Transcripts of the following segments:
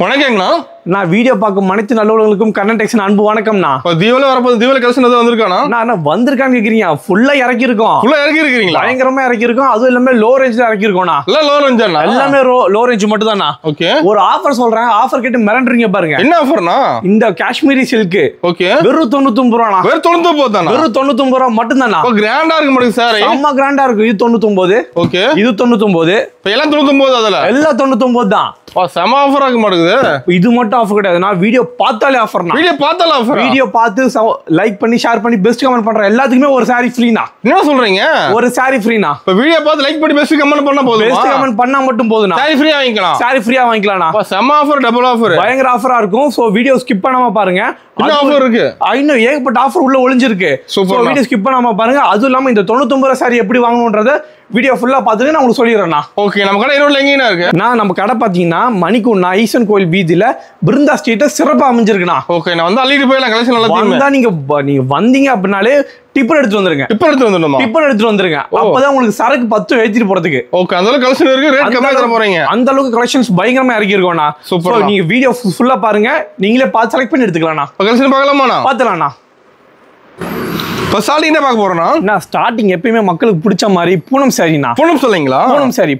வணக்கங்கண்ணா. நான் வீடியோ பார்க்கும் அனைத்து நல்லவர்களுக்கும் கண்ணன் டெக்ஸன் அன்பு வணக்கம்ண்ணா. தீபாவளி வரப்போது தீபாவளி கலெக்ஷன் எதாவது வந்திருக்கானா? நான் வந்திருக்கான்னு கேக்குறீங்க. ஃபுல்லா இறக்கி இருக்கோம். ஃபுல்லா இறக்கி இருக்கீங்களா? பயங்கரமா இறக்கி இருக்கோம். அதுவும் எல்லாமே லோ ரேஞ்ச்ல இறக்கி இருக்கோம்ண்ணா. எல்லாம் லோ ரேஞ்ச் அண்ணா. எல்லாமே லோ ரேஞ்ச் மட்டும் தான்ண்ணா. ஓகே. ஒரு ஆஃபர் சொல்றேன். ஆஃபர் கேட்டு மிரண்டுறீங்க பாருங்க. என்ன ஆஃபர்னா? இந்த காஷ்மீரி சில்க். ஓகே. வெறும் 99 ரூபாண்ணா. வெறும் 99 தானா? வெறும் 99 ரூபா மட்டும் தான்ண்ணா. ஓ கிராண்டா இருக்கு மாட்டேங்குது சார். செம்ம கிராண்டா இருக்கு. இது 99. ஓகே. இது 99. இப்ப எல்லாம் 99 அதல. எல்லாம் 99 தான். ஓ செம ஆஃபர் ஆக மாட்டேங்குது. இது மட்டும் ஆஃபர் கிடையாது. நான் வீடியோ பார்த்தாலே ஆஃபர்னா. வீடியோ பார்த்தாலே ஆஃபர். வீடியோ பார்த்து லைக் பண்ணி ஷேர் பண்ணி பெஸ்ட் கமெண்ட் பண்ற எல்லாத்துக்குமே ஒரு saree ஃப்ரீனா. என்ன சொல்றீங்க? ஒரு saree ஃப்ரீனா. இப்ப வீடியோ பார்த்து லைக் பண்ணி பெஸ்ட் கமெண்ட் பண்ணா போதுமா? பெஸ்ட் கமெண்ட் பண்ணா மட்டும் போதும்னா. saree ஃப்ரீயா வாங்கிக்கலாம். saree ஃப்ரீயா வாங்கிக்கலாம்னா. அப்ப செம ஆஃபர் டபுள் ஆஃபர். பயங்கர ஆஃபரா இருக்கும். சோ வீடியோ ஸ்கிப் பண்ணாம பாருங்க. என்ன ஆஃபர் இருக்கு? இன்னும் ஏகப்பட்ட ஆஃபர் உள்ள ஒளிஞ்சிருக்கு. சோ வீடியோ ஸ்கிப் பண்ணாம பாருங்க. அதுவும் இல்லாம இந்த 99 ரூபாய் saree எப்படி வாங்கணும்ன்றத வீடியோ ஃபுல்லா பார்த்துட்டு நான் உங்களுக்கு சொல்லிடுறேன்னா. ஓகே. நம்ம கடை ஈரோட்ல எங்கேனா இருக்கு? நம்ம கடை பாத்தீங்கன்னா மணிக்கூண்டா ஈசன் கோயில் பீதியில பிருந்தா ஸ்ட்ரீட் சிறப்பா அமைஞ்சிருக்குண்ணா. ஓகே. நான் வந்து அள்ளிட்டு போயலாம் கலெக்ஷன் நல்லா தீங்க. வந்தா நீங்க வந்தீங்க அப்படினாலே டிப்பர் எடுத்து வந்துருங்க. டிப்பர் எடுத்து வந்துடணுமா? டிப்பர் எடுத்து வந்துருங்க. அப்பதான் உங்களுக்கு சரக்கு 10 ஏத்திட்டு போறதுக்கு. ஓகே. அந்த அளவுக்கு கலெக்ஷன் இருக்கு. ரேட் கம்மியா தர போறீங்க. அந்த அளவுக்கு கலெக்ஷன்ஸ் பயங்கரமா இறக்கி இருக்கோம்னா. சூப்பர். நீங்க வீடியோ ஃபுல்லா பாருங்க. நீங்களே பார்த்து செலக்ட் பண்ணி எடுத்துக்கலாம்னா. கலெக்ஷன் பார்க்கலாமாண்ணா? பார்த்தலாம்ண்ணா. இப்போ ஸ்டார்டிங் என்ன பார்க்க போறோம்னா? நான் ஸ்டார்டிங் எப்பயுமே மக்களுக்கு பிடிச்ச மாதிரி பூனம் சாரினா. பூனம் சொல்றீங்களா?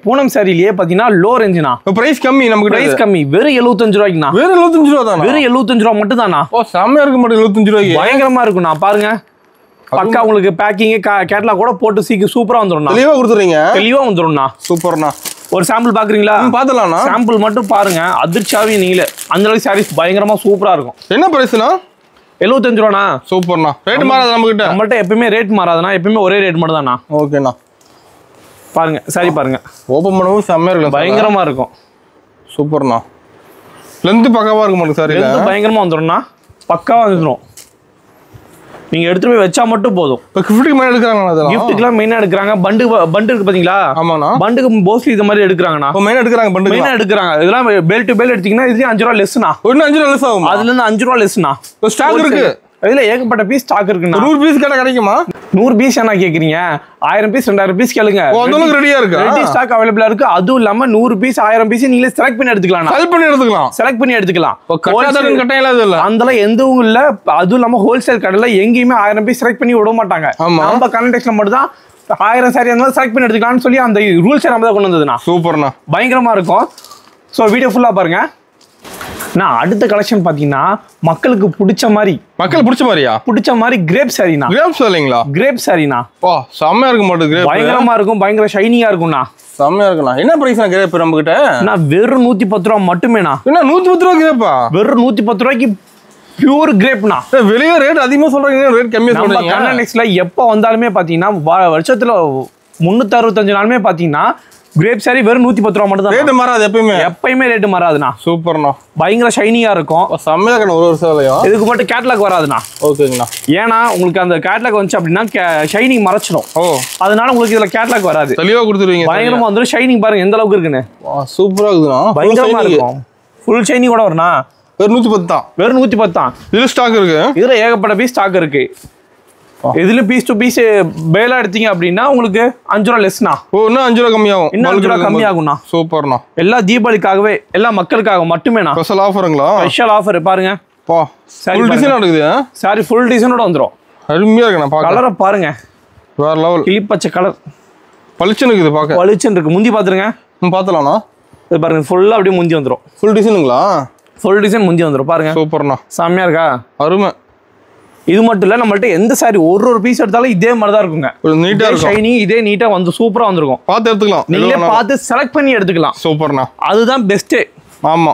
பூனம் சாரிலேயே பாத்தீங்கன்னா லோ ரேஞ்ச்னா. பிரைஸ் கம்மி. நமக்கு பிரைஸ் கம்மி. வெறும் 75 ரூபாய்க்குண்ணா. வெறும் 75 ரூபா தானா? வெறும் 75 ரூபா மட்டும் தானா. ஓ செம்மையா இருக்கு மாட்டேன். 75 ரூபாய்க்கு பயங்கரமா இருக்குண்ணா. பாருங்க பக்கா உங்களுக்கு பேக்கிங் கேட்லாக் கூட போட்டு சூப்பரா வந்துரும். தெளிவா கொடுத்துறீங்க. தெளிவா வந்துரும்ண்ணா. சூப்பர்ண்ணா. ஒரு சாம்பிள் பாக்குறீங்களா? பாத்தலாம்ண்ணா. சாம்பிள் மட்டும் பாருங்க. அதிர்ச்சியாவே நீங்களே அந்த அளவுக்கு சாரீஸ் பயங்கரமா சூப்பரா இருக்கும். என்ன பிரைஸ்னா? 75 ரூபாண்ணா. சூப்பர்ண்ணா. ரேட் மாறாது நம்மகிட்ட. நம்மள்ட்ட எப்பவுமே ரேட் மாறாதுண்ணா. எப்பவுமே ஒரே ரேட் மட்டும் தான்ண்ணா. ஓகேண்ணா. பாருங்க சாரி பாருங்க. ஓபன் பண்ணவும் செம்மையா இருக்கும். பயங்கரமா இருக்கும். சூப்பர்ண்ணா. லென்த் பக்காவா இருக்கும் மாட்டேங்க சார். லென்த் பயங்கரமா வந்துரும்ண்ணா. பக்காவா வந்துரும். நீங்க எடுத்து போய் வச்சா மட்டும் போதும். இப்போ கிஃப்ட்டுக்கு மெயினா எடுக்கறாங்க. அதெல்லாம் கிஃப்ட்டுக்குலாம் மெயினா எடுக்கறாங்க. பண்டு இருக்கு பாத்தீங்களா? ஆமாண்ணா. பண்டுக்கு மோஸ்ட்லி இது மாதிரி எடுக்கறாங்கண்ணா. இப்போ மெயினா எடுக்கறாங்க. பண்டு மெயினா எடுக்கறாங்க. இதெல்லாம் பெல் டு பெல் எடுத்தீங்கன்னா இதுலயே 5 ரூபாய் லெஸ்னா. இன்னும் 5 ரூபாய் லெஸ் ஆகும். அதுல இருந்து 5 ரூபாய் லெஸ்னா. இப்போ ஸ்டாக் இருக்கு. இதுல ஏகப்பட்ட பீஸ் ஸ்டாக் இருக்குண்ணா. 100 பீஸ் கேட்டா கிடைக்குமா? 100 பீஸ் என்ன கேக்குறீங்க? 1000 பீஸ் 2000 பீஸ் கேளுங்க. அதெல்லாம் ரெடியா இருக்கு. ரெடி ஸ்டாக் அவேலபிளா இருக்கு. அதுவும் இல்லாம 100 பீஸ் 1000 பீஸ் நீங்களே செலக்ட் பண்ணி எடுத்துக்கலாம். செலக்ட் பண்ணி எடுத்துக்கலாம். அதெல்லாம் எதுவும் இல்ல. அதுவும் இல்லாம ஹோல்சேல் கடையில எங்கேயுமே 1000 பீஸ் செலக்ட் பண்ணி விட மாட்டாங்க. நம்ம கனெக்ட்ல மட்டும் தான் 1000 சாரி அந்த செலக்ட் பண்ணி எடுத்துக்கலாம்னு சொல்லி அந்த ரூல்ஸ் நம்ம தான் கொண்டு வந்ததுண்ணா. சூப்பர்ண்ணா. பயங்கரமா இருக்கும். ஸோ வீடியோ ஃபுல்லா பாருங்க. நான் அடுத்த கலெக்ஷன் பாத்தீங்கன்னா மக்களுக்கு பிடிச்ச மாதிரி கிரேப் சாரினா. கிரேப் சாரிங்களா? கிரேப் சாரினா. ஓ செம்மையா இருக்கு மாட்டேங்குது. கிரேப் பயங்கரமா இருக்கும். பயங்கர ஷைனிங்கா இருக்கும்ண்ணா. செம்மையா இருக்குண்ணா. என்ன பிரைஸ்னா கிரேப் நம்ம கிட்ட? நான் வெறும் 110 ரூபா மட்டுமேண்ணா. என்ன 110 ரூபா கிரேப்பா? வெறும் 110 ரூபாய்க்கு பியூர் கிரேப்னா. வெளியே ரேட் அதிகமா சொல்றீங்க. ரேட் கம்மியா சொல்றீங்க. கண்ணன் நெக்ஸ்ட்ல எப்ப வந்தாலுமே பாத்தீங்கன்னா வருஷத்துல 365 நாளுமே பாத்தீங்கன்னா கிரேப் சாரி வெறும் 110 ரூபா மட்டும் தான். ரேட் மாறாது. எப்பயுமே ரேட் மாறாதுண்ணா. சூப்பர்ண்ணா. பயங்கர ஷைனிங்கா இருக்கும். செம்மையா இருக்கணும். ஒரு வருஷம் இதுக்கு மட்டும் கேட்லாக் வராதுண்ணா. ஓகேங்கண்ணா. ஏன்னா உங்களுக்கு அந்த கேட்லாக் வந்துச்சு அப்படின்னா ஷைனிங் மறைச்சிடும். அதனால உங்களுக்கு இதுல கேட்லாக் வராது. தெளிவா கொடுத்துருவீங்க. பயங்கரமா வந்துடும். ஷைனிங் பாருங்க எந்த அளவுக்கு இருக்குன்னு. சூப்பரா இருக்குண்ணா. பயங்கரமா இருக்கும். ஃபுல் ஷைனிங் கூட வரும்ண்ணா. வெறும் 110 தான். வெறும் 110 தான். இதுல ஸ்டாக் இருக்கு. இதுல ஏகப்பட்ட பீஸ் ஸ்டாக் இருக்கு. இதுல பீஸ் டு பீஸ் பேலா எடுத்தீங்க அப்படின்னா உங்களுக்கு 5 ரூபாய் லெஸ்னா. இன்னும் 5 ரூபாய் கம்மியாகும். இன்னும் 5 ரூபாய் கம்மியாகும்ண்ணா. சூப்பர்ண்ணா. எல்லா தீபாவளிக்காகவே எல்லா மக்களுக்காக மட்டுமேண்ணா. ஸ்பெஷல் ஆஃபருங்களா? ஸ்பெஷல் ஆஃபர் பாருங்க. ஃபுல் டிசைன் இருக்குது. சாரி ஃபுல் டிசைனோட வந்துரும். அருமையா இருக்குண்ணா. கலரை பாருங்க. வேற லெவல். கிளிப்பச்சை கலர். பளிச்சுன்னு இருக்குது பார்க்க. பளிச்சுன்னு இருக்கு. முந்தி பாத்துருங்க. பார்த்தலாம்ண்ணா. இது பாருங்க ஃபுல்லா அப்படியே முந்தி வந்துரும். ஃபுல் டிசைனுங்களா? ஃபுல் டிசைன் முந்தி வந்துரும். பாருங்க. சூப்பர்ண்ணா. செம்மையா இருக்கா? அருமை. இது மட்டும் இல்ல நம்மள்ட்ட எந்த சாரி ஒரு பீஸ் எடுத்தாலும் இதே மாதிரி தான் இருக்குங்க. நீட்டா இருக்கும். ஷைனிங் இதே நீட்டா வந்து சூப்பரா வந்திருக்கும். பார்த்து எடுத்துக்கலாம். நீங்களே பார்த்து செலக்ட் பண்ணி எடுத்துக்கலாம். சூப்பர்ண்ணா. அதுதான் பெஸ்ட். ஆமா.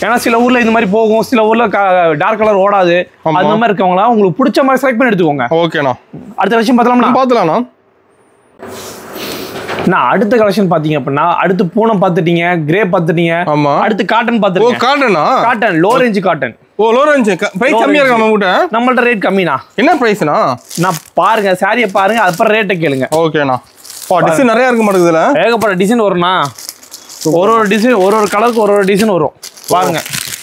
ஏன்னா சில ஊர்ல இந்த மாதிரி போகும். சில ஊர்ல டார்க் கலர் ஓடாது. அந்த மாதிரி இருக்கவங்களா உங்களுக்கு பிடிச்ச மாதிரி செலக்ட் பண்ணி எடுத்துக்கோங்க. ஓகேண்ணா. அடுத்த கலெக்ஷன் பார்த்தலாம்ண்ணா. நான் அடுத்த கலெக்ஷன் பாத்தீங்க அப்படின்னா அடுத்து பூனம் பாத்துட்டீங்க. கிரே பாத்துட்டீங்க. அடுத்து காட்டன் பாத்துட்டீங்க. காட்டனா? Cotton low range cotton. Low range. Price கம்மியா இருக்கு நம்மகிட்ட. நம்மள்ட்ட ரேட் கம்மினா. என்ன பிரைஸ்னா? நான் பாருங்க சாரியை பாருங்க. அப்புறம் ரேட்டை கேளுங்க. ஓகேண்ணா. டிசைன் நிறைய இருக்க மாட்டேங்குது. இதுல ஏகப்பட்ட டிசைன் வரும்ண்ணா. ஒரு டிசைன் ஒரு கலருக்கு ஒரு டிசைன் வரும். பாருங்க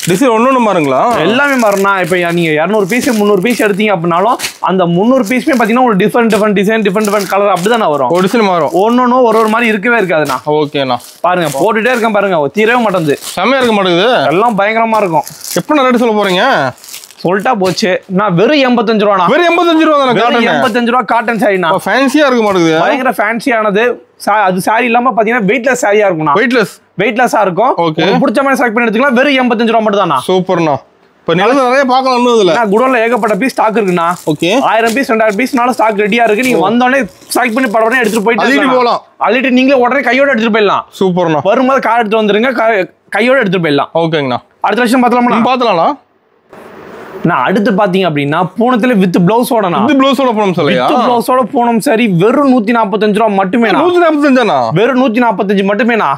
டிசைன் ஒண்ணு மாறுங்களா? எல்லாமே மாறும்ண்ணா. இப்போ நீங்க 200 பீஸ் 300 பீஸ் எடுத்தீங்க அப்படின்னாலும் அந்த 300 பீஸ்மே பாத்தீங்கன்னா ஒரு டிஃபரெண்ட் டிசைன் டிஃபரெண்ட் கலர் அப்படிதான் வரும். ஒரு டிசைன் மாறும். ஒன்னொன்னு ஒரு மாதிரி இருக்கவே இருக்காதுண்ணா. ஓகேண்ணா. பாருங்க போட்டுட்டே இருக்கேன் பாருங்க, தீரவே மாட்டேங்குது. செமையா இருக்க மாட்டேங்குது. எல்லாம் பயங்கரமா இருக்கும். எப்ப ரேட் சொல்ல போறீங்க? சொல்லிட்டா போச்சு. நான் வெறும் 85 ரூபாண்ணா. வெறும் 85 ரூபா தானே காட்டன்? 85 ரூபா காட்டன் சாரிண்ணா. ஃபேன்சியா இருக்க மாட்டேங்குது. பயங்கர ஃபேன்சியானது. அது சாரி இல்லாம பாத்தீங்கன்னா வெயிட்லெஸ் சாரியா இருக்கும்ண்ணா. வெயிட்லெஸ்ஸா இருக்கும். உங்களுக்கு பிடிச்ச மாதிரி செலக்ட் பண்ணி எடுத்துக்கலாம். வெறும் 85 ரூபா மட்டும் தானா. சூப்பர்ண்ணா. இப்ப நிலத்துல நிறைய பார்க்கலாம். இதுல குடோன்ல ஏகப்பட்ட பீஸ் ஸ்டாக் இருக்குண்ணா. ஓகே. 1000 பீஸ் 2000 பீஸ்னால ஸ்டாக் ரெடியா இருக்கு. நீங்க வந்தோடனே செலக்ட் பண்ணி படவனே எடுத்துட்டு போயிட்டு அள்ளிட்டு போலாம். அள்ளிட்டு நீங்களே உடனே கையோட எடுத்துட்டு போயிடலாம். சூப்பர்ண்ணா. வரும்போது கார் எடுத்து வந்துருங்க, கையோட எடுத்துட்டு போயிடலாம். ஓகேங்கண்ணா. அடுத்த வருஷம் பார்த்தலாமா? பார்த்தலாம்ண்ணா. நான் அடுத்து பாத்தீங்க அப்படின்னா பூனத்துல வித் பிளவுஸோட பூனம் சொல்லியா? வித் பிளவுஸோட பூனம் சரி வெறும் 145 ரூபா மட்டுமே. 145 வெறும் 145 மட்டுமேண்ணா.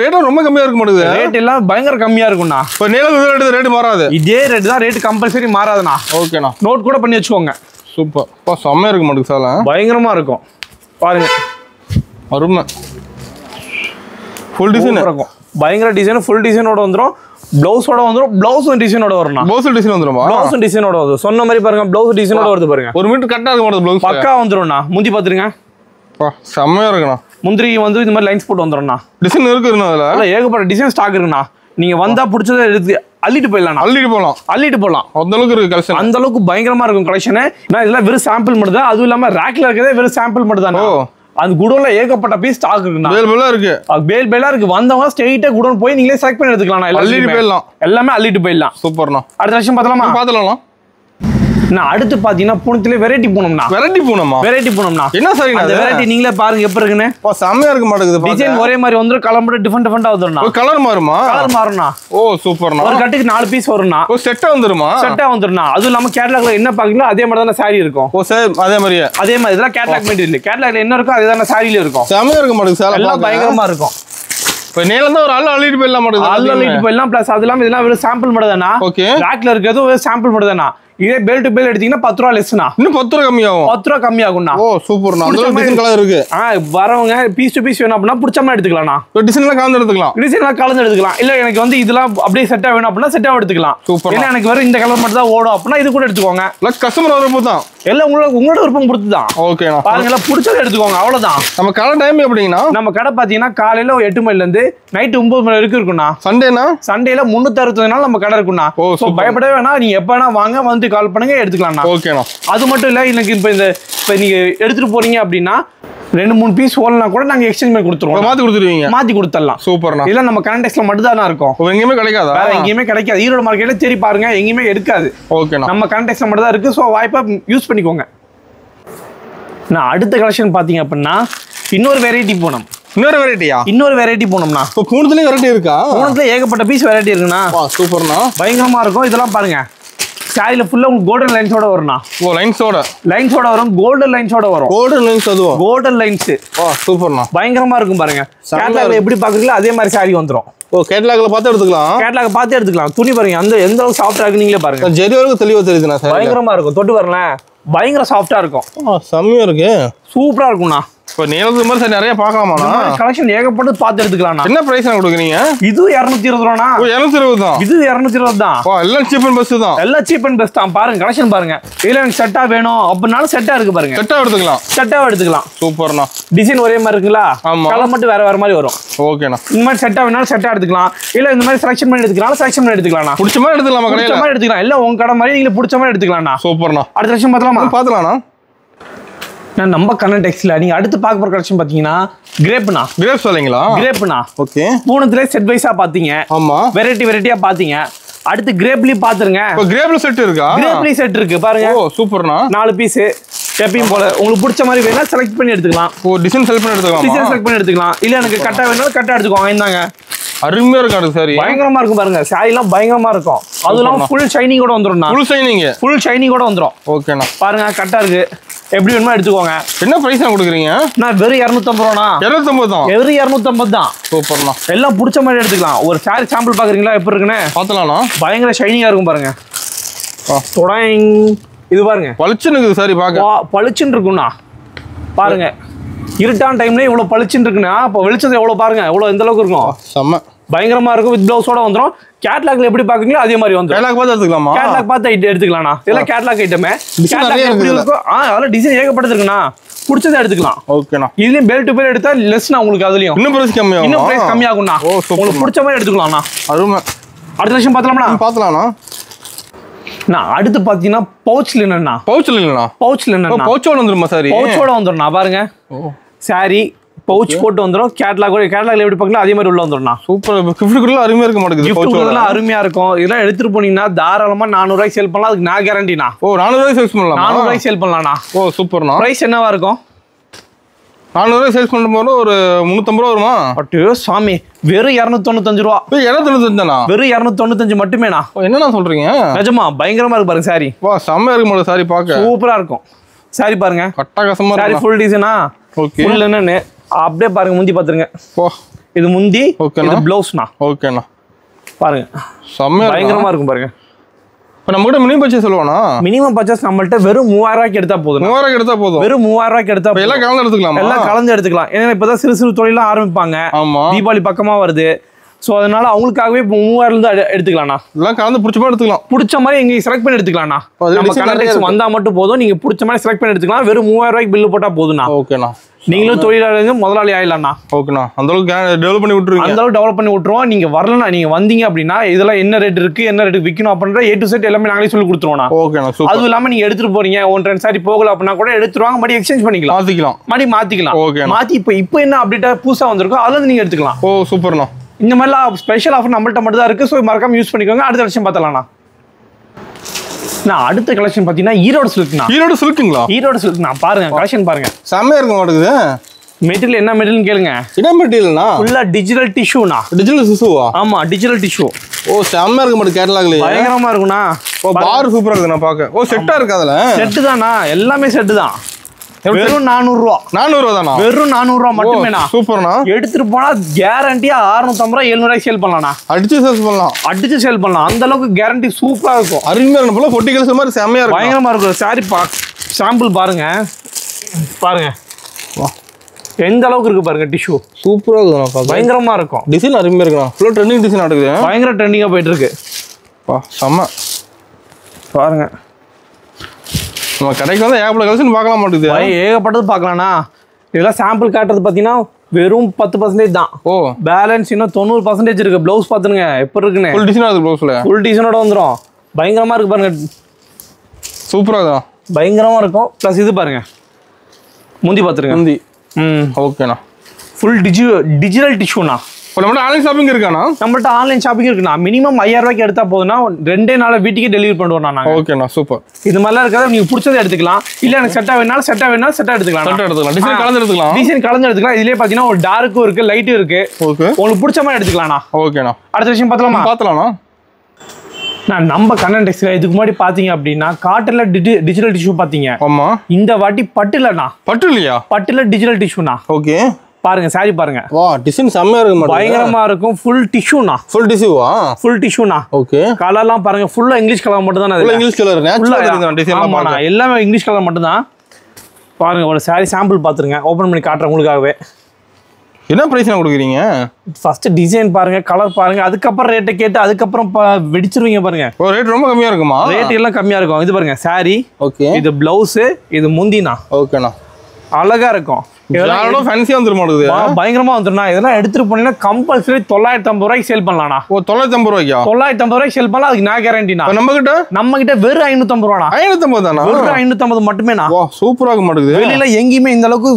ரேட் ரொம்ப கம்மியா இருக்க மாட்டேங்குது. ரேட் எல்லாம் பயங்கர கம்மியா இருக்கும்ண்ணா. இப்போ நேரத்துல ரேட் மாறாது. இதே ரேட் தான், ரேட் கம்பல்சரி மாறாதுண்ணா. ஓகேண்ணா. நோட் கூட பண்ணி வச்சுக்கோங்க. சூப்பர். இப்போ செம்மையா இருக்க மாட்டேங்குது சார். பயங்கரமா இருக்கும் பாருங்க. அருமை. ஃபுல் டிசைன் இருக்கும். பயங்கர டிசைன் ஃபுல் டிசைனோட வந்துரும். பிளவுஸோட வந்துரும். பிளவுஸும் டிசைனோட வரும்ண்ணா. பிளவுஸ் டிசைன் வந்துருமா? பிளவுஸும் டிசைனோட வருது. சொன்ன மாதிரி பாருங்க பிளவுஸ் டிசைனோட வருது பாருங்க. 1 மீட்டர் கரெக்டா இருக்க மாட்டேங்குது. பிளவுஸ் பக்கா வந்துரும்ண்ணா. முந்தி பாத்துருங்க. செம்மையா இருக்குண்ணா. முந்திரி வந்து இந்த மாதிரி லைன்ஸ் போட்டு வந்துரும்ண்ணா. டிசைன் இருக்குண்ணா. அதுல ஏகப்பட்ட டிசைன் ஸ்டாக் இருக்குண்ணா. நீங்க வந்தா பிடிச்சதை எடுத்து அள்ளிட்டு போயிடலாம். அள்ளிட்டு போலாம். அந்த அளவுக்கு இருக்கு கலெக்ஷன். அந்த அளவுக்கு பயங்கரமா இருக்கும் கலெக்ஷன். நான் இதெல்லாம் வெறும் சாம்பிள் மட்டும் தான். அதுவும் இல்லாம ரேக்ல இருக்கதே வெறும் சாம்பிள் மட்டும் தான். அந்த குடோன்ல ஏகப்பட்ட பீஸ் ஸ்டாக் இருக்குண்ணா. பேலா இருக்கு. வந்தவங்க ஸ்ட்ரெயிட்டா குடோன் போய் நீங்களே செலக்ட் பண்ணி எடுத்துக்கலாம். எல்லாமே அள்ளிட்டு போயிடலாம். சூப்பர்ண்ணா. அடுத்த வருஷம் பார்த்தலாம். நான் அடுத்து பாத்தீங்கன்னா பூனத்திலே வெரைட்டி பூனம்னா. வெரைட்டி பூனம்னா என்ன சாரி? அந்த வெரைட்டி நீங்களே பாருங்க எப்படி இருக்குன்னு. செமையா இருக்க மாட்டேங்குது. டிசைன் ஒரே மாதிரி வந்துரும். கலர் மட்டும் டிஃபரெண்டா வந்துரும்னா. கலர் மாறுமா? கலர் மாறும்னா. ஓ சூப்பர்ண்ணா. ஒரு கட்டுக்கு 4 பீஸ் வரும்னா. ஓ செட்டா வந்துருமா? செட்டா வந்துரும்னா. அதுவும் இல்லாம கேட்டலாக்ல என்ன பாக்கீங்களோ அதே மாதிரி தான் சாரி இருக்கும். ஓ சேம் அதே மாதிரி இதெல்லாம் கேட்டலாக் மெட்டீரியல். கேட்டலாக்ல என்ன இருக்கோ அதே தான் சாரியில இருக்கும். செமையா இருக்க மாட்டேங்குது சார். எல்லாம் பயங்கரமா இருக்கும். இப்போ நேலந்து ஒரு அள்ளிட்டு போயிடலாம் மாட்டேங்குது. அள்ளிட்டு போயிடலாம். பிளஸ் அது இல்லாம இதெல்லாம் வெறும் சாம்பிள் மட்டும் தானா. ஓகே. ரேக்ல இருக்கிறது ஒரு சாம்பிள் மட்டும் தானா. இதே பெல் டு பெல் எடுத்தீங்கன்னா 10 ரூபா லெஸ்னா. இன்னும் 10 ரூபா கம்மியாகும். 10 ரூபா கம்மியாகும்னா. ஓ சூப்பர்ண்ணா. அந்த டிசைன் கலர் இருக்கு. வரவங்க பீஸ் டு பீஸ் வேணும் அப்படின்னா பிடிச்ச மாதிரி எடுத்துக்கலாம்ண்ணா. டிசைன்லாம் கலந்து எடுத்துக்கலாம். இல்ல எனக்கு வந்து இதெல்லாம் அப்படியே செட்டா வேணும் அப்படின்னா செட்டா எடுத்துக்கலாம். சூப்பர். ஏன்னா எனக்கு வேற இந்த கலர் மட்டும் தான் ஓடும் அப்படின்னா இது கூட எடுத்துக்கோங்க. கஸ்டமர் விருப்பம் தான். எல்லாம் உங்களோட விருப்பம் பொறுத்து தான். ஓகேண்ணா. பாருங்க எல்லாம் பிடிச்சதை எடுத்துக்கோங்க. அவ்வளவுதான். நம்ம கடை டைம் எப்படின்னா நம்ம கடை பாத்தீங்கன்னா காலையில 8 மணில இருந்து நைட் 9 மணி வரைக்கும் இருக்குண்ணா. சண்டேல 365 நாள் நம்ம கடை இருக்குண்ணா. பயப்படவே வேணாம். நீங்க எப்ப வேணா வாங்க, வந்து கால் பண்ணுங்க, எடுத்துக்கலாம். ஓகேண்ணா. அது மட்டும் இல்ல, எனக்கு இப்ப நீங்க எடுத்துட்டு போறீங்க அப்படின்னா 2-3 பீஸ் ஓடனா கூட நாங்க எக்ஸ்சேஞ்ச் பண்ணி கொடுத்துருவோம். மாத்தி கொடுத்துடலாம். சூப்பர்ண்ணா. இல்ல நம்ம கரண்டெக்ஸ்ல மட்டும் தான் இருக்கும். எங்கேயுமே கிடைக்காது. வேற எங்கேயுமே கிடைக்காது. ஈரோடு மார்க்கெட்ல தேடி பாருங்க, எங்கேயுமே எடுக்காது. ஓகேண்ணா. நம்ம கரண்டெக்ஸ்ல மட்டும் தான் இருக்கு. ஸோ வாய்ப்பா யூஸ் பண்ணிக்கோங்க. நான் அடுத்த கலெக்ஷன் பாத்தீங்க அப்படின்னா இன்னொரு வெரைட்டி போனோம். இன்னொரு வெரைட்டி போனோம்னா இப்போ பூனத்துல வெரைட்டி இருக்கா? பூனத்துல ஏகப்பட்ட பீஸ் வெரைட்டி இருக்குண்ணா. சூப்பர்ண்ணா. பயங்கரமா இருக்கும். இதெல்லாம் பாருங்க. சாரில ஃபுல்லா உங்களுக்கு கோல்டன் லைன்ஸோட வரும்ண்ணா. ஓ லைன்ஸோட வரும். கோல்டன் லைன்ஸோட வரும். Golden lines. ஓ சூப்பர்ண்ணா. பயங்கரமா இருக்கும் பாருங்க. கேட்டலாக்ல எப்படி பாக்குறீங்களோ அதே மாதிரி சாரி வந்துரும். ஓ கேட்டலாக்ல பார்த்து எடுத்துக்கலாம். துணி பாருங்க எந்த அளவுக்கு சாஃப்ட்டா இருக்கு நீங்களே பாருங்க. ஜெரி வரைக்கும் தெளிவா தெரியுதுண்ணா. பயங்கரமா இருக்கும். தொட்டு வரலாம். பயங்கர சாஃப்ட்டா இருக்கும். செம்மையா இருக்கு. சூப்பரா இருக்கும்ண்ணா. இப்போ நீலது மாதிரி நிறைய பார்க்கலாமா? கலெக்ஷன் ஏகப்பட்டு பார்த்து எடுத்துக்கலாம். என்ன பிரைஸ் கொடுக்குறீங்க? இது 220 ரூபாண்ணா. 220 தான். இது 220 தான். எல்லாம் சீப் அண்ட் பெஸ்ட் தான். எல்லாம் சீப் அண்ட் பெஸ்ட் தான். பாருங்க கலெக்ஷன் பாருங்க. இதுல எனக்கு செட்டா வேணும் அப்படினாலும் செட்டா இருக்கு பாருங்க. செட்டா எடுத்துக்கலாம். சூப்பர்ண்ணா. டிசைன் ஒரே மாதிரி இருக்குங்களா? கலர் மட்டும் வேற மாதிரி வரும். ஓகேண்ணா. இந்த மாதிரி செட்டா வேணாலும் செட்டா எடுத்துக்கலாம். இல்ல இந்த மாதிரி செலக்ஷன் பண்ணி எடுத்துக்கலாம். பிடிச்ச மாதிரி எடுத்துக்கலாம். இல்ல உங்க கடை மாதிரி நீங்க பிடிச்ச மாதிரி எடுத்துக்கலாம். சூப்பர்ண்ணா. அடுத்த வருஷம் பார்த்தலாமா? நான் நம்ம கரண்டெக்ஸ்ல நீங்க அடுத்து பார்க்க போற கலெக்ஷன் பாத்தீங்கன்னா கிரேப்னா. ஓகே. பூனத்திலே செட் வைஸா பாத்தீங்க. ஆமா. வெரைட்டியா பாத்தீங்க. அடுத்து கிரேப்லி பாத்துருங்க. இப்போ கிரேப்ல செட் இருக்கா? கிரேப்லி செட் இருக்கு பாருங்க. ஓ சூப்பர்ண்ணா. 4 பீஸ் எப்பயும் போல உங்களுக்கு பிடிச்ச மாதிரி வேணா செலக்ட் பண்ணி எடுத்துக்கலாம். ஓ டிசைன் செலக்ட் பண்ணி எடுத்துக்கலாம். இல்ல எனக்கு கட்டா வேணாலும் கட்டா எடுத்துக்கோங்க. இந்தாங்க. அருமையா இருக்கும் சாரி. பயங்கரமா இருக்கும் பாருங்க. சாரி எல்லாம் பயங்கரமா இருக்கும். அதுவும் ஃபுல் ஷைனிங் கூட வந்துரும். ஃபுல் ஷைனிங் கூட வந்துரும். ஓகேண்ணா. பாருங்க கட்டா இருக்கு. எப்படி வேணுமா எடுத்துக்கோங்க. என்ன பிரைஸ் கொடுக்குறீங்க? நான் வெறும் 250 ரூபாண்ணா. 250 தான். வெறும் 250 தான். சூப்பர்ண்ணா. எல்லாம் பிடிச்ச மாதிரி எடுத்துக்கலாம். ஒரு சாரி சாம்பிள் பாக்குறீங்களா எப்படி இருக்குன்னு? பார்த்தலாம்ண்ணா. பயங்கர ஷைனிங்கா இருக்கும் பாருங்க. இது பாருங்க பளிச்சுன்னு இருக்குது சாரி. பளிச்சுன்னு இருக்குண்ணா. பாருங்க இருட்டான டைம்ல இவ்வளவு பளிச்சுன்னு இருக்குன்னா அப்போ வெளிச்சம் எவ்வளவு பாருங்க. எவ்வளவு எந்த அளவுக்கு இருக்கும். செம்ம. பயங்கரமா இருக்கும். வித் பிளவுஸோட வந்துரும். கேட்லாக்ல எப்படி பாக்குறீங்களோ அதே மாதிரி வந்துரும். கேட்லாக் பார்த்து எடுத்துக்கலாமா? கேட்லாக் பார்த்து எடுத்துக்கலாம்ண்ணா. இதெல்லாம் கேட்லாக் ஐட்டமே. கேட்லாக் எப்படி இருக்கும்? அதெல்லாம் டிசைன் ஏகப்பட்டது இருக்குண்ணா. பிடிச்சதை எடுத்துக்கலாம். ஓகேண்ணா. இதுலயும் பேல் டு பேல் எடுத்தா லெஸ்னா உங்களுக்கு அதுலயும் இன்னும் பிரைஸ் கம்மியாகும். இன்னும் பிரைஸ் கம்மியாகும்ண்ணா. உங்களுக்கு பிடிச்ச மாதிரி எடுத்துக்கலாம்ண்ணா. அருமை. அடுத்த விஷயம் பார்த்தலாம்ண்ணா. பார்த்தலாம்ண்ணா. நான் அடுத்து பாத்தீங்கன்னா பவுச் லினன்னா. பவுச் லினனா? பவுச் லினனா. பவுச்சோட வந்துருமா சாரி? பவுச்சோட வந்துரும்ண்ணா. பாருங்க சாரி பவுச் போட்டு வந்துரும். கேட்லாக்ல எப்படி பார்க்கலாம் அதே மாதிரி உள்ள வந்துரும்ண்ணா. சூப்பர். கிஃப்ட்டுக்குள்ள அருமையா இருக்க மாட்டேங்குது. கிஃப்ட்டுக்குள்ள அருமையா இருக்கும். இதெல்லாம் எடுத்துட்டு போனீங்கன்னா தாராளமா 400 ரூபாய்க்கு சேல் பண்ணலாம். அதுக்கு நான் கேரண்டினா. ஓ 400 ரூபாய்க்கு சேல் பண்ணலாம். 400 ரூபாய்க்கு சேல் பண்ணலாம்ண்ணா. ஓ சூப்பர்ண்ணா. பிரைஸ் என்னவா இருக்கும்? 400 ரூபாய் சேல்ஸ் பண்ணும்போது ஒரு 350 ரூபா வருமா? அட்டோ சாமி வெறும் 295 ரூபா. 295 வெறும் 295 மட்டுமேண்ணா. என்னண்ணா சொல்றீங்க? நிஜமா பயங்கரமா இருக்கு பாருங்க சாரி. வா செம்மையா இருக்கு மாடல் சாரி பார்க்க. சூப்பரா இருக்கும் சாரி பாருங்க. கட்டகசமா சாரி ஃபுல் டிசைனா. ஓகே. ஃபுல் என்னன்னு அப்படியே பாருங்க. முந்தி பாத்துருங்க. ஓ இது முந்தி. இது ப்ளவுஸ்ண்ணா. ஓகேண்ணா. பாருங்க செம்மையா பயங்கரமா இருக்கும் பாருங்க. இப்போ நம்ம கிட்ட மினிமம் பர்ச்சேஸ் சொல்லுவானா? மினிமம் பர்ச்சேஸ் நம்மள்ட்ட வெறும் 3000 ரூபாய்க்கு எடுத்தா போதும். 3000 ரூபாய்க்கு எடுத்தா போதும். வெறும் 3000 ரூபாய்க்கு எடுத்தா எல்லாம் கலந்து எடுத்துக்கலாம். எல்லாம் கலந்து எடுத்துக்கலாம். ஏன்னா இப்பதான் சிறு சிறு தொழிலாம் ஆரம்பிப்பாங்க. ஆமா தீபாவளி பக்கமா வருது. ஸோ அதனால அவங்களுக்காகவே இப்போ 3000 இருந்து எடுத்துக்கலாம்ண்ணா. எல்லாம் கலந்து பிடிச்ச மாதிரி எடுத்துக்கலாம். பிடிச்ச மாதிரி எங்க செலக்ட் பண்ணி எடுத்துக்கலாம்ண்ணா. நம்ம கலெக்ஷன்ஸ் வந்தா மட்டும் போதும். நீங்க பிடிச்ச மாதிரி செலக்ட் பண்ணி எடுத்துக்கலாம். வெறும் 3000 ரூபாய்க்கு பில்லு போட்டா போதும்ண்ணா. ஓகேண்ணா. நீங்களும் தொழிலாளர்கள் முதலாளி ஆயிடலாம்ண்ணா. ஓகேண்ணா. அந்த அளவுக்கு டெவலப் பண்ணி விட்டுருவோம். அந்த அளவுக்கு டெவலப் பண்ணி விட்டுருவோம். நீங்க வரலண்ணா. நீங்க வந்தீங்க அப்படின்னா இதெல்லாம் என்ன ரேட் இருக்கு என்ன ரேட் விற்கணும் அப்படின்ற A to Z எல்லாமே நாங்களே சொல்லி கொடுத்துருவோம்ண்ணா. ஓகேண்ணா. அதுவும் இல்லாம நீங்க எடுத்துட்டு போறீங்க 1-2 சாரி போகல அப்படின்னா கூட எடுத்துருவாங்க. மறுபடியும் எக்ஸ்சேஞ்ச் பண்ணிக்கலாம். மாத்திக்கலாம். ஓகே. மாத்தி இப்போ என்ன அப்டேட்டா புதுசா வந்திருக்கோ அதுல நீங்க எடுத்துக்கலாம். ஓ சூப்பர்ண்ணா. இந்த மாதிரிலாம் ஸ்பெஷல் ஆஃபர் நம்மள்ட்ட மட்டும் தான் இருக்கு. ஸோ மறக்காம யூஸ் பண்ணிக்கோங்க. அடுத்த விஷயம் பார்த்தலாம்ண்ணா. நான் அடுத்த கலெக்ஷன் பாத்தீங்கன்னா ஈரோடு சில்க்னா. ஈரோடு சில்க்குங்களா? ஈரோடு சில்க்னா. பாருங்க கலெக்ஷன் பாருங்க. செம்மையா இருக்கும் மாட்டேங்குது. மெட்டீரியல் என்ன மெட்டீரியல் கேளுங்க. என்ன மெட்டீரியல்னா? ஃபுல்லா டிஜிட்டல் டிஷ்யூனா. டிஜிட்டல் டிஷ்யூவா? ஆமா டிஜிட்டல் டிஷ்யூ. ஓ செம்மையா இருக்கு மாட்டேங்குது. கேட்டலாக்ல பயங்கரமா இருக்கும்ண்ணா. ஓ பார் சூப்பரா இருக்கு. நான் பாக்க. ஓ செட்டா இருக்கு. அதுல செட்டு தானா? எல்லாமே செட்டு தான். வெறும் 400 ரூபா. 400 ரூபா தானா? வெறும் 400 ரூபா மட்டுமேண்ணா. சூப்பர்ண்ணா. எடுத்துட்டு போனா கேரண்டியா 650 ரூபா 700 ரூபாய்க்கு சேல் பண்ணலாம்ண்ணா. அடிச்சு சேல் பண்ணலாம். அந்த அளவுக்கு கேரண்டி சூப்பரா இருக்கும். அருமையா இருக்கும். பொட்டி கலச மாதிரி செம்மையா இருக்கும். பயங்கரமா இருக்கும். சாரி சாம்பிள் பாருங்க. பாருங்க எந்த அளவுக்கு இருக்கு பாருங்க. டிஷ்யூ சூப்பரா இருக்கு. பயங்கரமா இருக்கும். டிசைன் அருமையா இருக்கு. ஃபுல்லா ட்ரெண்டிங் டிசைன் நடக்குது. பயங்கர ட்ரெண்டிங்கா போயிட்டு இருக்கு. செம்ம பாருங்க. நம்ம கடைக்கு வந்து ஏகப்பட்ட கலெக்ஷன் பார்க்கலாம் மாட்டேங்குது. ஏகப்பட்டது பார்க்கலாம்ண்ணா. இதெல்லாம் சாம்பிள் காட்டுறது பார்த்தீங்கன்னா வெறும் 10% தான். ஓ பேலன்ஸ் இன்னும் 90% இருக்கு. ப்ளவுஸ் பார்த்துருங்க எப்படி இருக்குன்னு. ஃபுல் டிசைன் ஆகுது. ப்ளவுஸ்ல ஃபுல் டிசைனோட வந்துடும். பயங்கரமா இருக்கு பாருங்க. சூப்பரா இருக்கும். பயங்கரமா இருக்கும். ப்ளஸ் இது பாருங்க முந்தி பார்த்துருங்க. முந்தி ஓகேண்ணா. ஃபுல் டிஜிட்டல் டிஷ்யூண்ணா. நம்மள்ட்ட ஆன்லைன் ஷாப்பிங் இருக்காண்ணா? நம்மள்ட்ட ஆன்லைன் ஷாப்பிங் இருக்குண்ணா. மினிமம் 5000 ரூபாய்க்கு எடுத்தா போதுன்னா 2 நாள் வீட்டுக்கே டெலிவரி பண்ணுவோம். ஓகேண்ணா சூப்பர். இது மாதிரிலாம் இருக்காது. நீங்க பிடிச்சதை எடுத்துக்கலாம். இல்ல எனக்கு செட்டா வேணாலும் செட்டா எடுத்துக்கலாம். டிசைன் கலந்து எடுத்துக்கலாம். இதுலயே பாத்தீங்கன்னா ஒரு டார்க்கும் இருக்கு லைட்டும் இருக்கு. ஓகே உங்களுக்கு பிடிச்ச மாதிரி எடுத்துக்கலாம்ண்ணா. ஓகேண்ணா. அடுத்த விஷயம் பார்த்தலாமா? நான் நம்ம கண்ணன் டெக்ஸ்டைல் இதுக்கு முன்னாடி பாத்தீங்க அப்படின்னா காட்டன்ல டிஜிட்டல் டிஷ்யூ பாத்தீங்க. ஆமா. இந்த வாட்டி பட்டுலண்ணா. பட்டு இல்லையா? பட்டுல டிஜிட்டல் டிஷ்யூண்ணா. ஓகே பாருங்க சாரி பாருங்க. வா டிசைன் செம்மையா இருக்கு. பயங்கரமா இருக்கும். ஃபுல் டிஷ்யூனா. ஃபுல் டிஷ்யூவா? ஃபுல் டிஷ்யூனா. ஓகே கலர்லாம் பாருங்க. ஃபுல்லா இங்கிலீஷ் கலர் மட்டும் தான். Full English colour. நேச்சுரலா இருக்கு டிசைன்லாம் பாருங்க. எல்லாமே இங்கிலீஷ் கலர் மட்டும் தான். பாருங்க ஒரு சாரி சாம்பிள் பாத்துருங்க. ஓபன் பண்ணி காட்டுறேன் உங்களுக்காகவே. என்ன பிரைஸ் கொடுக்குறீங்க? ஃபர்ஸ்ட் டிசைன் பாருங்க, கலர் பாருங்க, அதுக்கப்புறம் ரேட்டை கேட்டு அதுக்கப்புறம் வெடிச்சிருவீங்க பாருங்க. ஓ ரேட் ரொம்ப கம்மியா இருக்குமா? ரேட் எல்லாம் கம்மியா இருக்கும். இது பாருங்க சாரி. ஓகே இது பிளவுஸ், இது முந்தினா. ஓகேண்ணா அழகா இருக்கும். பயங்கரமா வந்துருண்ணா. இதெல்லாம் எடுத்துட்டு போனீங்கன்னா கம்பல்சரி 950 ரூபாய்க்கு சேல் பண்ணலாம். 950 ரூபாய்க்கு 950 ரூபாய்க்கு சேல் பண்ணலாம். அதுக்கு நான் கேரண்டினா. நம்ம கிட்ட வெறும் 550 ரூபா. 550 தானா? வெறும் 550 மட்டுமேண்ணா. சூப்பரா இருக்க மாட்டேங்குது. வெளியில எங்கேயுமே இந்த அளவுக்கு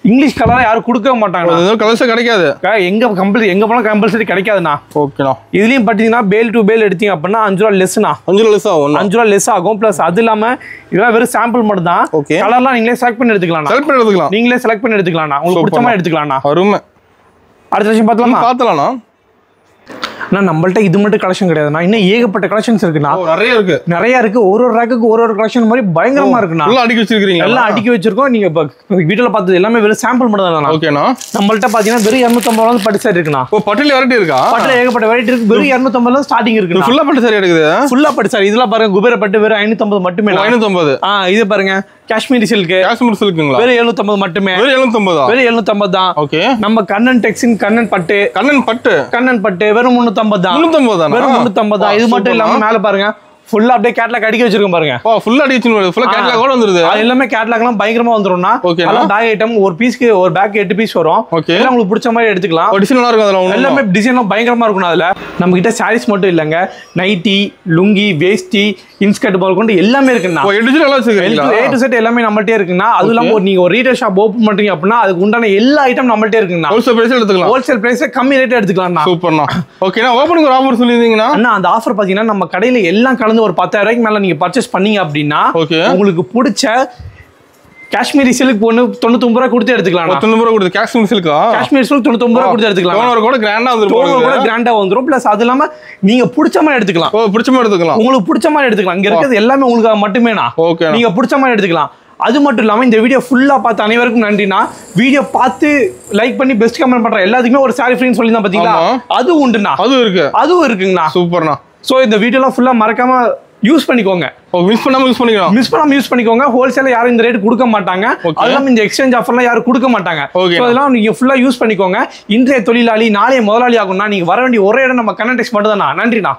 இங்கிலீஷ் கலர் யாரும் கொடுக்க மாட்டாங்க. கலர்ஸ் கிடைக்காது. எங்க போனா கம்பல்சரி கிடைக்காதுண்ணா. ஓகேண்ணா. இதுலயும் பாத்தீங்கன்னா பேல் டு பேல் எடுத்தீங்க அப்படின்னா 5 ரூபா லெஸ்னா. 5 ரூபா லெஸ் ஆகும். 5 ரூபா லெஸ் ஆகும். பிளஸ் அது இல்லாம இதெல்லாம் வெறும் சாம்பிள் மட்டும் தான். கலர்லாம் நீங்களே செலக்ட் பண்ணி எடுத்துக்கலாம். நீங்களே செலக்ட் பண்ணி எடுத்துக்கலாம். உங்களுக்கு பிடிச்ச மாதிரி எடுத்துக்கலாம். அருமை. அடுத்த விஷயம் பார்த்தலாமா? நான் நம்மள்ட்ட இது மட்டும் கலெக்ஷன் கிடையாதுண்ணா, இன்னும் ஏகப்பட்ட கலெக்ஷன்ஸ் இருக்குண்ணா. நிறைய இருக்கு. ஒரு ரேக்குக்கு ஒரு கலெக்ஷன் மாதிரி பயங்கரமா இருக்குண்ணா. எல்லாம் அடுக்கி வச்சிருக்கீங்க? எல்லாம் அடுக்கி வச்சிருக்கோம். நீங்க வீட்டுல பார்த்தது எல்லாமே வெறும் சாம்பிள் மட்டும் தான். ஓகேண்ணா. நம்மள்ட்ட பாத்தீங்கன்னா வெறும் 250 பட்டு சாரி இருக்குண்ணா. பட்டுல வெரைட்டி இருக்கா? பட்டுல ஏகப்பட்ட வெரைட்டி இருக்கு. வெறும் 250 ஸ்டார்டிங் இருக்கு. ஃபுல்லா பட்டு சாரி எடுக்குது. ஃபுல்லா பட்டு சாரி. இதெல்லாம் பாருங்க, குபேர பட்டு வெறும் 550 மட்டுமே. 550. இது பாருங்க காஷ்மீரி சில்க். காஷ்மீர் சில்க்குங்களா? வெறும் 750 மட்டுமே. வெறும் 750. வெறும் 750 தான். ஓகே. நம்ம கண்ணன் டெக்ஸின் கண்ணன் பட்டு வெறும் 350 தான். 350 தான். வெறும் 350 தான். இது மட்டும் இல்லாம மேல பாருங்க ஃபுல்லா அப்படியே கேட்டலாக் அடிக்க வச்சிருக்கோம் பாருங்க. ஃபுல்லா அடிச்சு ஃபுல்லா கேட்டலாக் வந்துருது. எல்லாமே கேட்டலாக்லாம் பயங்கரமா வந்துரும்னா. அதெல்லாம் பேக் ஐட்டம். ஒரு பீஸ்க்கு ஒரு பேக் 8 பீஸ் வரும். எல்லாம் உங்களுக்கு பிடிச்ச மாதிரி எடுத்துக்கலாம். டிசைன் நல்லா இருக்கும். அதெல்லாம் எல்லாமே டிசைன்லாம் பயங்கரமா இருக்கும். அதுல நம்ம கிட்ட சாரீஸ் மட்டும் இல்லங்க, நைட்டி, லுங்கி, வேஷ்டி, இன்ஸ்கர்ட் பால் கொண்டு எல்லாமே இருக்குண்ணா. A to Z எல்லாமே நம்மள்ட்டே இருக்குண்ணா. அது இல்லாம நீங்க ஒரு ரீட்டைல் ஷாப் ஓபன் பண்றீங்க அப்படின்னா அதுக்கு உண்டான எல்லா ஐட்டம் நம்மள்ட்டே இருக்குண்ணா. ஹோல்சேல் பிரைஸ்ல எடுத்துக்கலாம். ஹோல்சேல் பிரைஸ்ல கம்மி ரேட் எடுத்துக்கலாம்ண்ணா. சூப்பர்ண்ணா. ஓகேண்ணா. ஓபனிங் ஒரு ஆஃபர் சொல்லிருந்தீங்கன்னா அண்ணா, அந்த ஆஃபர் பாத்தீங்கன்னா நம்ம கடையில எல்லாம் கலந்து ஒரு 10,000 ரூபாய்க்கு மேல நீங்க பர்ச்சேஸ் பண்ணீங்க அப்படின்னா உங்களுக்கு பிடிச்ச காஷ்மீரி சில்க் ஒன்னு 99 ரூபாய் கொடுத்து எடுத்துக்கலாம். 99 ரூபாய் கொடுத்து காஷ்மீர் சில்க் 99 ரூபாய் கொடுத்து எடுத்துக்கலாம். டோனர் கூட கிராண்டா வந்துரும். டோனர் கூட கிராண்டா வந்துரும். பிளஸ் அது இல்லாம நீங்க பிடிச்ச மாதிரி எடுத்துக்கலாம். பிடிச்ச மாதிரி எடுத்துக்கலாம். உங்களுக்கு பிடிச்ச மாதிரி எடுத்துக்கலாம். இங்க இருக்கிறது எல்லாமே உங்களுக்கு மட்டுமேனா. நீங்க பிடிச்ச மாதிரி எடுத்துக்கலாம். அது மட்டும் இல்லாம இந்த வீடியோ ஃபுல்லா பார்த்த அனைவருக்கும் நன்றினா. வீடியோ பார்த்து லைக் பண்ணி பெஸ்ட் கமெண்ட் பண்ற எல்லாத்துக்குமே ஒரு சாரி ஃப்ரீன்னு சொல்லி தான் பாத்தீங்களா? அது உண்டுண்ணா. அதுவும் இருக்குங்கண்ணா. சூப்பர்ண்ணா. சோ இந்த வீடியோலாம் ஃபுல்லா மறக்காம யூஸ் பண்ணிக்கோங்க. மிஸ் பண்ணாம யூஸ் பண்ணிக்கோங்க. ஹோல்சேல யாரும் இந்த ரேட் கொடுக்க மாட்டாங்க. அதெல்லாம் இந்த எக்ஸ்சேஞ்ச் ஆஃபர்லாம் யாரும் கொடுக்க மாட்டாங்க. அதெல்லாம் நீங்க ஃபுல்லா யூஸ் பண்ணிக்கோங்க. இன்றைய தொழிலாளி நாளைய முதலாளி ஆகும்னா நீங்க வர வேண்டிய ஒரே இடம் நம்ம கண்ணன் டெக்ஸ் மட்டும் தான். நன்றிண்ணா.